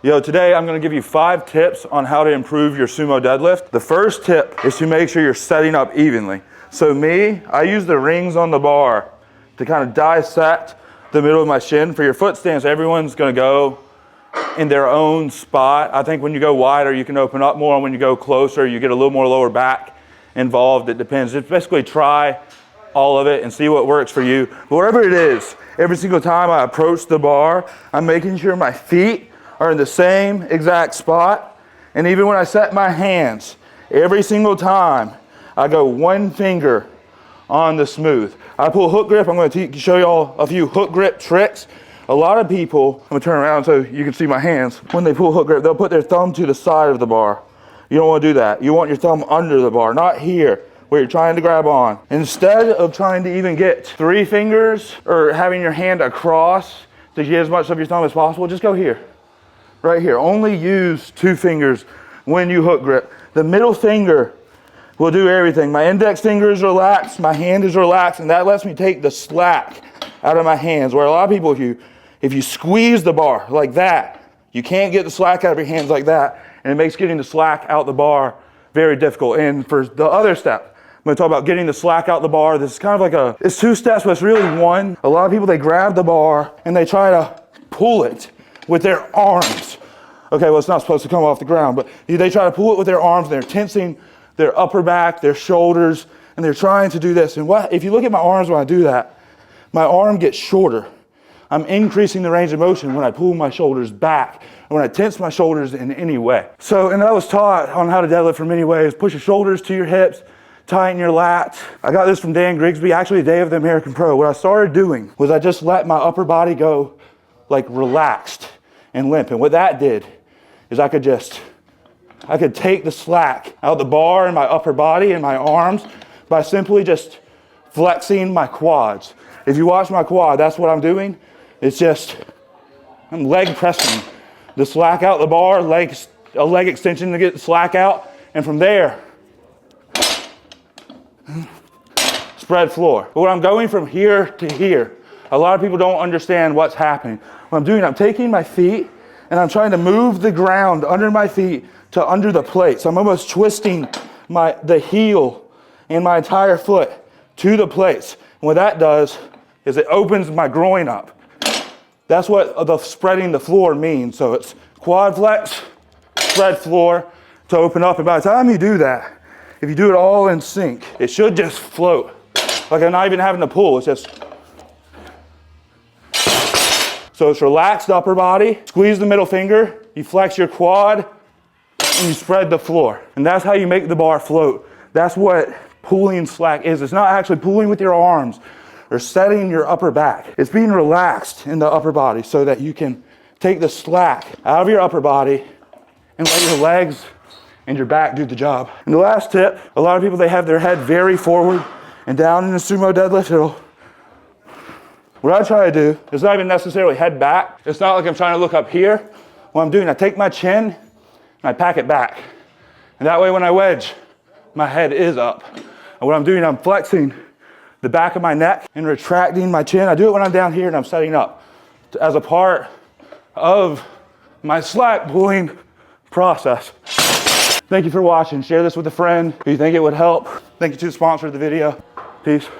Yo, today I'm gonna give you 5 tips on how to improve your sumo deadlift. The first tip is to make sure you're setting up evenly. So I use the rings on the bar to kind of dissect the middle of my shin. For your foot stance, everyone's gonna go in their own spot. I think when you go wider, you can open up more. When you go closer, you get a little more lower back involved. It depends. Just basically try all of it and see what works for you. But whatever it is, every single time I approach the bar, I'm making sure my feet are in the same exact spot. And even when I set my hands, every single time I go one finger on the smooth. I pull hook grip. I'm going to show y'all a few hook grip tricks. A lot of people, I'm going to turn around so you can see my hands. When they pull hook grip, they'll put their thumb to the side of the bar. You don't want to do that. You want your thumb under the bar, not here where you're trying to grab on. Instead of trying to even get 3 fingers or having your hand across to get as much of your thumb as possible, just go here. Right here. Only use 2 fingers when you hook grip. The middle finger will do everything. My index finger is relaxed, my hand is relaxed, and that lets me take the slack out of my hands. Where a lot of people, if you squeeze the bar like that, you can't get the slack out of your hands like that, and it makes getting the slack out the bar very difficult. And for the other step, I'm going to talk about getting the slack out the bar. This is kind of like it's 2 steps, but it's really one. A lot of people, they grab the bar and they try to pull it with their arms. Okay, well, it's not supposed to come off the ground, but they try to pull it with their arms, and they're tensing their upper back, their shoulders, and they're trying to do this. And if you look at my arms when I do that, my arm gets shorter. I'm increasing the range of motion when I pull my shoulders back, and when I tense my shoulders in any way. And I was taught on how to deadlift for many ways. Push your shoulders to your hips, tighten your lats. I got this from Dan Grigsby, actually the day of the American Pro. What I started doing was I just let my upper body go like relaxed and limp. And what that did is I could take the slack out the bar in my upper body and my arms by simply just flexing my quads. If you watch my quad, that's what I'm doing. It's just, I'm leg pressing the slack out the bar, a leg extension to get the slack out, and from there, spread floor. But when I'm going from here to here, a lot of people don't understand what's happening. What I'm doing, I'm taking my feet and I'm trying to move the ground under my feet to under the plates. I'm almost twisting the heel and my entire foot to the plates. And what that does is it opens my groin up. That's what the spreading the floor means. So it's quad flex, spread floor to open up. And by the time you do that, if you do it all in sync, it should just float. Like I'm not even having to pull, it's just. So it's relaxed upper body, squeeze the middle finger, you flex your quad, and you spread the floor. And that's how you make the bar float. That's what pulling slack is. It's not actually pulling with your arms or setting your upper back. It's being relaxed in the upper body so that you can take the slack out of your upper body and let your legs and your back do the job. And the last tip, a lot of people, they have their head very forward and down in the sumo deadlift. What I try to do is not even necessarily head back. It's not like I'm trying to look up here. What I'm doing, I take my chin and I pack it back. And that way when I wedge, my head is up. And what I'm doing, I'm flexing the back of my neck and retracting my chin. I do it when I'm down here and I'm setting up as a part of my slack pulling process. Thank you for watching. Share this with a friend who you think it would help. Thank you to the sponsor of the video. Peace.